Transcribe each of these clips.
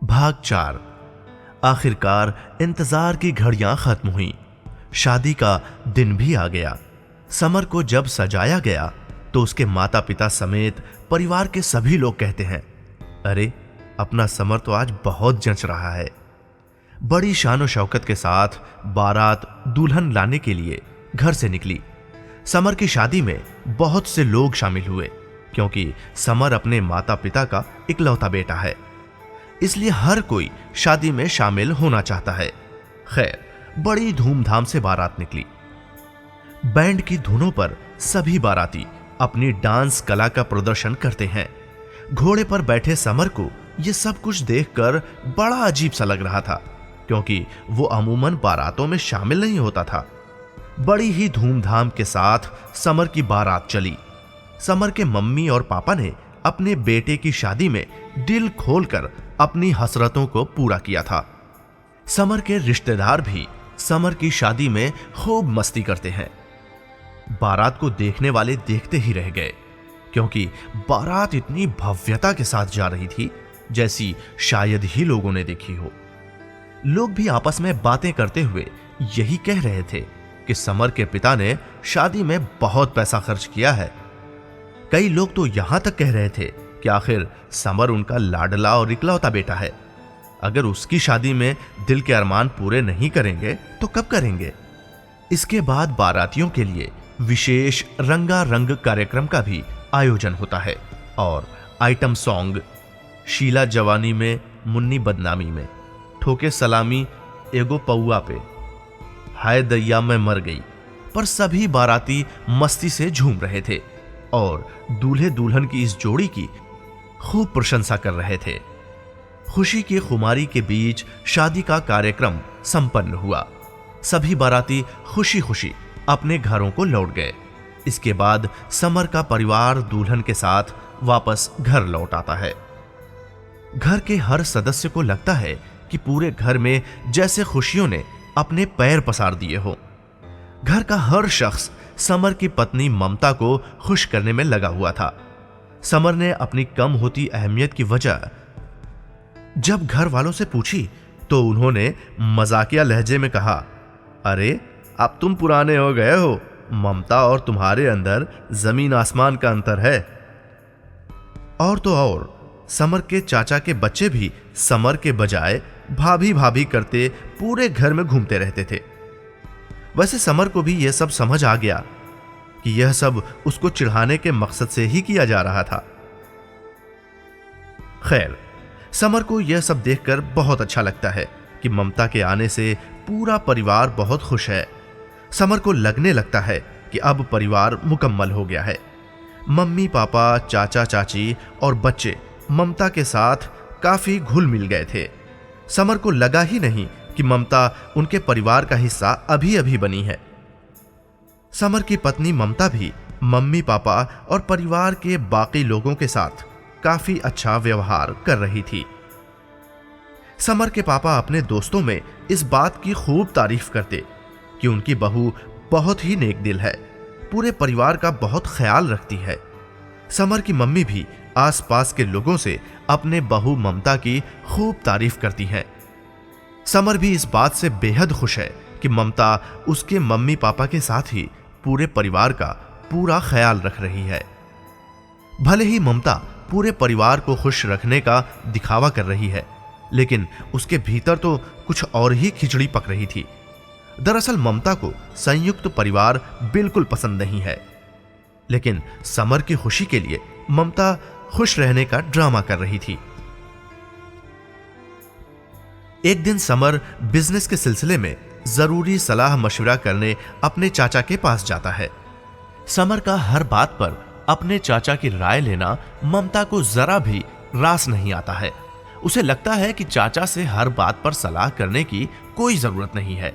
भाग 4। आखिरकार इंतजार की घड़ियां खत्म हुई। शादी का दिन भी आ गया। समर को जब सजाया गया तो उसके माता पिता समेत परिवार के सभी लोग कहते हैं, अरे अपना समर तो आज बहुत जंच रहा है। बड़ी शानो शौकत के साथ बारात दुल्हन लाने के लिए घर से निकली। समर की शादी में बहुत से लोग शामिल हुए, क्योंकि समर अपने माता पिता का इकलौता बेटा है, इसलिए हर कोई शादी में शामिल होना चाहता है। खैर, बड़ी धूमधाम से बारात निकली। बैंड की धुनों पर सभी बाराती अपनी डांस कला का प्रदर्शन करते हैं। घोड़े पर बैठे समर को यह सब कुछ देखकर बड़ा अजीब सा लग रहा था, क्योंकि वो अमूमन बारातों में शामिल नहीं होता था। बड़ी ही धूमधाम के साथ समर की बारात चली। समर के मम्मी और पापा ने अपने बेटे की शादी में दिल खोलकर अपनी हसरतों को पूरा किया था। समर के रिश्तेदार भी समर की शादी में खूब मस्ती करते हैं। बारात को देखने वाले देखते ही रह गए, क्योंकि बारात इतनी भव्यता के साथ जा रही थी जैसी शायद ही लोगों ने देखी हो। लोग भी आपस में बातें करते हुए यही कह रहे थे कि समर के पिता ने शादी में बहुत पैसा खर्च किया है। कई लोग तो यहां तक कह रहे थे कि आखिर समर उनका लाडला और इकलौता बेटा है। अगर उसकी शादी में दिल के अरमान पूरे नहीं करेंगे तो कब करेंगे। इसके बाद बारातियों के लिए विशेष रंगारंग कार्यक्रम का भी आयोजन होता है और आइटम सॉन्ग, शीला जवानी में मुन्नी बदनामी में, ठोके सलामी एगो पौआ पे, हाय दैया मैं मर गई, पर सभी बाराती मस्ती से झूम रहे थे और दूल्हे दुल्हन की इस जोड़ी की खूब प्रशंसा कर रहे थे। खुशी की खुमारी के बीच शादी का कार्यक्रम संपन्न हुआ। सभी बाराती खुशी खुशी अपने घरों को लौट गए। इसके बाद समर का परिवार दुल्हन के साथ वापस घर लौट आता है। घर के हर सदस्य को लगता है कि पूरे घर में जैसे खुशियों ने अपने पैर पसार दिए हो। घर का हर शख्स समर की पत्नी ममता को खुश करने में लगा हुआ था। समर ने अपनी कम होती अहमियत की वजह जब घर वालों से पूछी तो उन्होंने मजाकिया लहजे में कहा, अरे अब तुम पुराने हो गए हो, ममता और तुम्हारे अंदर जमीन आसमान का अंतर है। और तो और समर के चाचा के बच्चे भी समर के बजाय भाभी भाभी करते पूरे घर में घूमते रहते थे। वैसे समर को भी यह सब समझ आ गया कि यह सब उसको चिढ़ाने के मकसद से ही किया जा रहा था। खैर, समर को यह सब देखकर बहुत अच्छा लगता है कि ममता के आने से पूरा परिवार बहुत खुश है। समर को लगने लगता है कि अब परिवार मुकम्मल हो गया है। मम्मी पापा, चाचा चाची और बच्चे ममता के साथ काफी घुल मिल गए थे। समर को लगा ही नहीं कि ममता उनके परिवार का हिस्सा अभी अभी बनी है। समर की पत्नी ममता भी मम्मी पापा और परिवार के बाकी लोगों के साथ काफी अच्छा व्यवहार कर रही थी। समर के पापा अपने दोस्तों में इस बात की खूब तारीफ करते कि उनकी बहू बहुत ही नेक दिल है, पूरे परिवार का बहुत ख्याल रखती है। समर की मम्मी भी आसपास के लोगों से अपने बहू ममता की खूब तारीफ करती हैं। समर भी इस बात से बेहद खुश है कि ममता उसके मम्मी पापा के साथ ही पूरे परिवार का पूरा ख्याल रख रही है। भले ही ममता पूरे परिवार को खुश रखने का दिखावा कर रही है, लेकिन उसके भीतर तो कुछ और ही खिचड़ी पक रही थी। दरअसल ममता को संयुक्त परिवार बिल्कुल पसंद नहीं है, लेकिन समर की खुशी के लिए ममता खुश रहने का ड्रामा कर रही थी। एक दिन समर बिजनेस के सिलसिले में जरूरी सलाह मशवरा करने अपने चाचा के पास जाता है। समर का हर बात पर अपने चाचा की राय लेना ममता को जरा भी रास नहीं आता है। उसे लगता है कि चाचा से हर बात पर सलाह करने की कोई जरूरत नहीं है।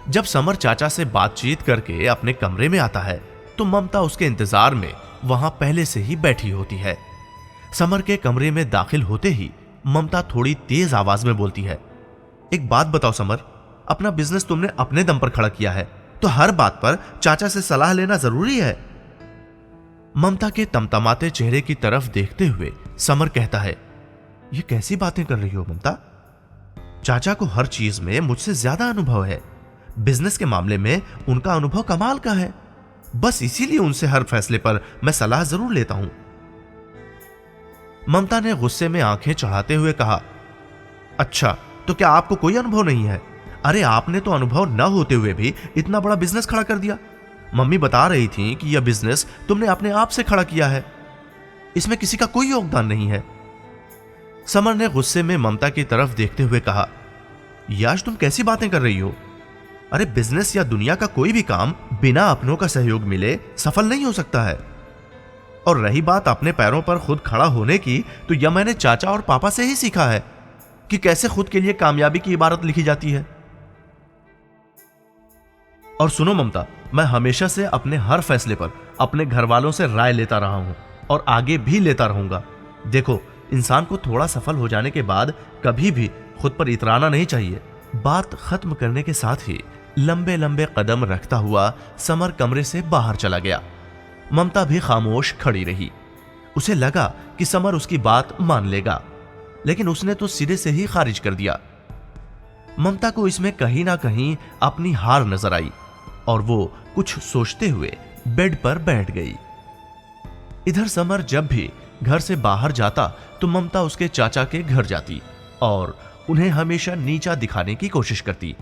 जब समर चाचा से बातचीत करके अपने कमरे में आता है तो ममता उसके इंतजार में वहां पहले से ही बैठी होती है। समर के कमरे में दाखिल होते ही ममता थोड़ी तेज आवाज में बोलती है, एक बात बताओ समर, अपना बिजनेस तुमने अपने दम पर खड़ा किया है, तो हर बात पर चाचा से सलाह लेना जरूरी है। ममता के तमतमाते चेहरे की तरफ देखते हुए समर कहता है, ये कैसी बातें कर रही हो ममता? चाचा को हर चीज में मुझसे ज्यादा अनुभव है। बिजनेस के मामले में उनका अनुभव कमाल का है। बस इसीलिए उनसे हर फैसले पर मैं सलाह जरूर लेता हूं। ममता ने गुस्से में आंखें चढ़ाते हुए कहा, अच्छा तो क्या आपको कोई अनुभव नहीं है? अरे आपने तो अनुभव न होते हुए भी इतना बड़ा बिजनेस खड़ा कर दिया। मम्मी बता रही थी कि यह बिजनेस तुमने अपने आप से खड़ा किया है, इसमें किसी का कोई योगदान नहीं है। समर ने गुस्से में ममता की तरफ देखते हुए कहा, याश तुम कैसी बातें कर रही हो? अरे बिजनेस या दुनिया का कोई भी काम बिना अपनों का सहयोग मिले सफल नहीं हो सकता है। और रही बात अपने पैरों पर खुद खड़ा होने की, तो यह मैंने चाचा और पापा से ही सीखा है कि कैसे खुद के लिए कामयाबी की इबारत लिखी जाती है। और सुनो ममता, मैं हमेशा से अपने हर फैसले पर अपने घर वालों से राय लेता रहा हूं और आगे भी लेता रहूंगा। देखो, इंसान को थोड़ा सफल हो जाने के बाद कभी भी खुद पर इतराना नहीं चाहिए। बात खत्म करने के साथ ही लंबे लंबे कदम रखता हुआ समर कमरे से बाहर चला गया। ममता भी खामोश खड़ी रही। उसे लगा कि समर उसकी बात मान लेगा, लेकिन उसने तो सिरे से ही खारिज कर दिया। ममता को इसमें कहीं ना कहीं अपनी हार नजर आई और वो कुछ सोचते हुए बेड पर बैठ गई। इधर समर जब भी घर से बाहर जाता तो ममता उसके चाचा के घर जाती और उन्हें हमेशा नीचा दिखाने की कोशिश करती।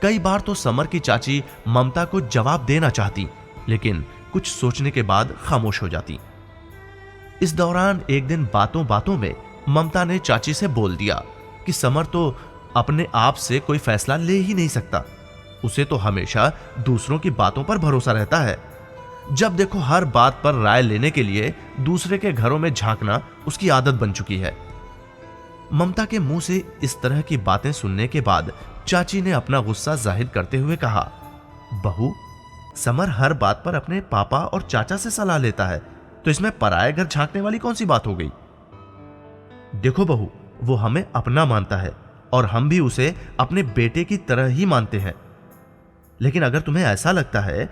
कई बार तो समर की चाची ममता को जवाब देना चाहती, लेकिन कुछ सोचने के बाद खामोश हो जाती। इस दौरान एक दिन बातों बातों में ममता ने चाची से बोल दिया कि समर तो अपने आप से कोई फैसला ले ही नहीं सकता। उसे तो हमेशा दूसरों की बातों पर भरोसा रहता है। जब देखो हर बात पर राय लेने के लिए दूसरे के घरों में झांकना उसकी आदत बन चुकी है। ममता के मुंह से इस तरह की बातें सुनने के बाद चाची ने अपना गुस्सा जाहिर करते हुए कहा, बहू, समर हर बात पर अपने पापा और चाचा से सलाह लेता है, तो इसमें पराये घर झांकने वाली कौन सी बात हो गई? देखो बहू, वो हमें अपना मानता है और हम भी उसे अपने बेटे की तरह ही मानते हैं। लेकिन अगर तुम्हें ऐसा लगता है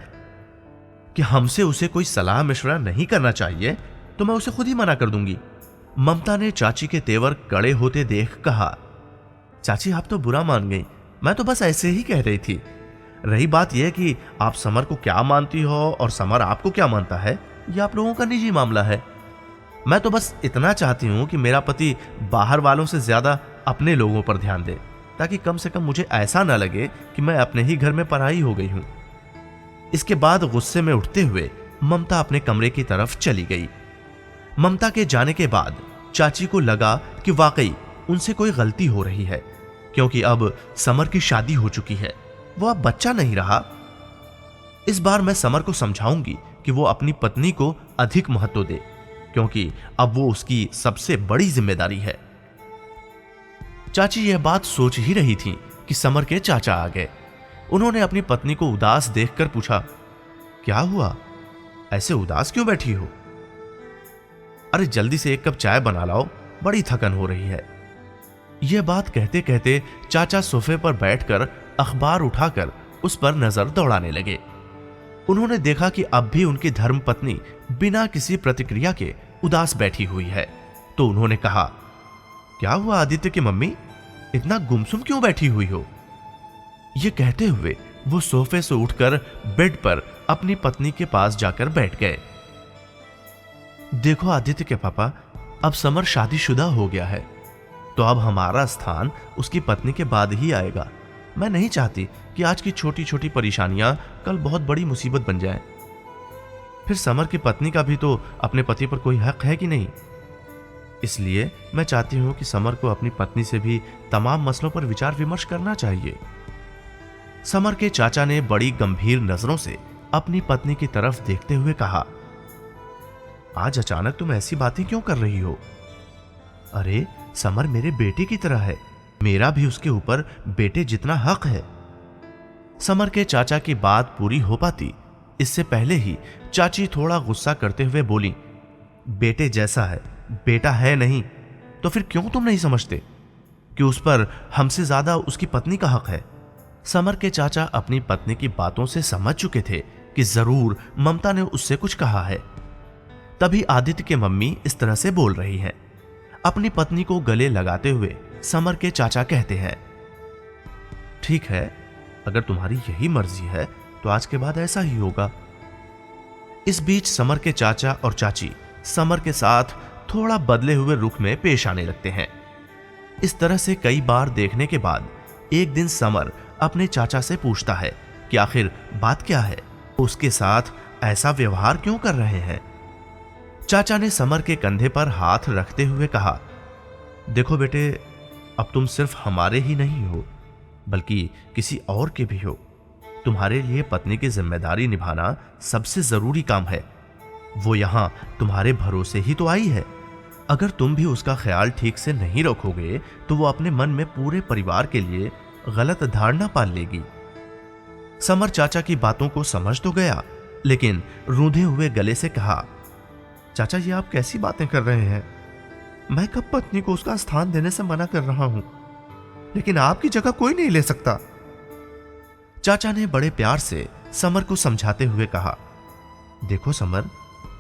कि हमसे उसे कोई सलाह मशवरा नहीं करना चाहिए, तो मैं उसे खुद ही मना कर दूंगी। ममता ने चाची के तेवर कड़े होते देख कहा, चाची आप तो बुरा मान गई, मैं तो बस ऐसे ही कह रही थी। रही बात यह कि आप समर को क्या मानती हो और समर आपको क्या मानता है, यह आप लोगों का निजी मामला है। मैं तो बस इतना चाहती हूं कि मेरा पति बाहर वालों से ज्यादा अपने लोगों पर ध्यान दे, ताकि कम से कम मुझे ऐसा ना लगे कि मैं अपने ही घर में पराई हो गई हूं। इसके बाद गुस्से में उठते हुए ममता अपने कमरे की तरफ चली गई। ममता के जाने के बाद चाची को लगा कि वाकई उनसे कोई गलती हो रही है, क्योंकि अब समर की शादी हो चुकी है, वो अब बच्चा नहीं रहा। इस बार मैं समर को समझाऊंगी कि वो अपनी पत्नी को अधिक महत्व दे, क्योंकि अब वो उसकी सबसे बड़ी जिम्मेदारी है। चाची यह बात सोच ही रही थी कि समर के चाचा आ गए। उन्होंने अपनी पत्नी को उदास देखकर पूछा, क्या हुआ, ऐसे उदास क्यों बैठी हो? अरे जल्दी से एक कप चाय बना लाओ, बड़ी थकन हो रही है। यह बात कहते कहते चाचा सोफे पर बैठकर अखबार उठाकर उस पर नजर दौड़ाने लगे। उन्होंने देखा कि अब भी उनकी धर्मपत्नी बिना किसी प्रतिक्रिया के उदास बैठी हुई है, तो उन्होंने कहा, क्या हुआ आदित्य की मम्मी, इतना गुमसुम क्यों बैठी हुई हो? यह कहते हुए वो सोफे से उठकर बेड पर अपनी पत्नी के पास जाकर बैठ गए। देखो आदित्य के पापा, अब समर शादीशुदा हो गया है, तो अब हमारा स्थान उसकी पत्नी के बाद ही आएगा। मैं नहीं चाहती कि आज की छोटी छोटी परेशानियां कल बहुत बड़ी मुसीबत बन जाएं। फिर समर की पत्नी का भी तो अपने पति पर कोई हक है कि नहीं। इसलिए मैं चाहती हूं कि समर को अपनी पत्नी से भी तमाम मसलों पर विचार विमर्श करना चाहिए। समर के चाचा ने बड़ी गंभीर नजरों से अपनी पत्नी की तरफ देखते हुए कहा, आज अचानक तुम ऐसी बातें क्यों कर रही हो? अरे समर मेरे बेटे की तरह है, मेरा भी उसके ऊपर बेटे जितना हक है। समर के चाचा की बात पूरी हो पाती इससे पहले ही चाची थोड़ा गुस्सा करते हुए बोली, बेटे जैसा है, बेटा है नहीं, तो फिर क्यों तुम नहीं समझते कि उस पर हमसे ज्यादा उसकी पत्नी का हक है? समर के चाचा अपनी पत्नी की बातों से समझ चुके थे कि जरूर ममता ने उससे कुछ कहा है, तभी आदित्य की मम्मी इस तरह से बोल रही है। अपनी पत्नी को गले लगाते हुए समर के चाचा कहते हैं, ठीक है, अगर तुम्हारी यही मर्जी है तो आज के बाद ऐसा ही होगा। इस बीच समर के चाचा और चाची समर के साथ थोड़ा बदले हुए रुख में पेश आने लगते हैं। इस तरह से कई बार देखने के बाद एक दिन समर अपने चाचा से पूछता है कि आखिर बात क्या है, उसके साथ ऐसा व्यवहार क्यों कर रहे हैं। चाचा ने समर के कंधे पर हाथ रखते हुए कहा, देखो बेटे, अब तुम सिर्फ हमारे ही नहीं हो बल्कि किसी और के भी हो। तुम्हारे लिए पत्नी की जिम्मेदारी निभाना सबसे जरूरी काम है। वो यहां तुम्हारे भरोसे ही तो आई है। अगर तुम भी उसका ख्याल ठीक से नहीं रखोगे तो वो अपने मन में पूरे परिवार के लिए गलत धारणा पाल लेगी। समर चाचा की बातों को समझ तो गया, लेकिन रूंधे हुए गले से कहा, चाचा ये आप कैसी बातें कर रहे हैं? मैं कब पत्नी को उसका स्थान देने से मना कर रहा हूं, लेकिन आपकी जगह कोई नहीं ले सकता। चाचा ने बड़े प्यार से समर को समझाते हुए कहा, देखो समर,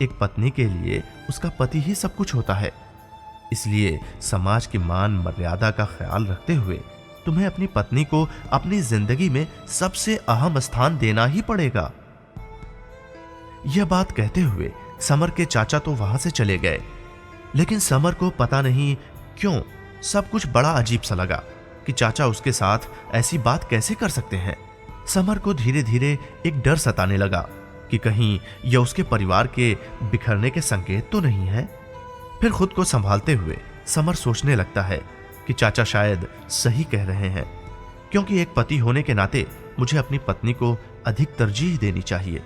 एक पत्नी के लिए उसका पति ही सब कुछ होता है। इसलिए समाज की मान मर्यादा का ख्याल रखते हुए तुम्हें अपनी पत्नी को अपनी जिंदगी में सबसे अहम स्थान देना ही पड़ेगा। यह बात कहते हुए समर के चाचा तो वहां से चले गए, लेकिन समर को पता नहीं क्यों सब कुछ बड़ा अजीब सा लगा कि चाचा उसके साथ ऐसी बात कैसे कर सकते हैं। समर को धीरे धीरे एक डर सताने लगा कि कहीं यह उसके परिवार के बिखरने के संकेत तो नहीं है। फिर खुद को संभालते हुए समर सोचने लगता है कि चाचा शायद सही कह रहे हैं, क्योंकि एक पति होने के नाते मुझे अपनी पत्नी को अधिक तरजीह देनी चाहिए।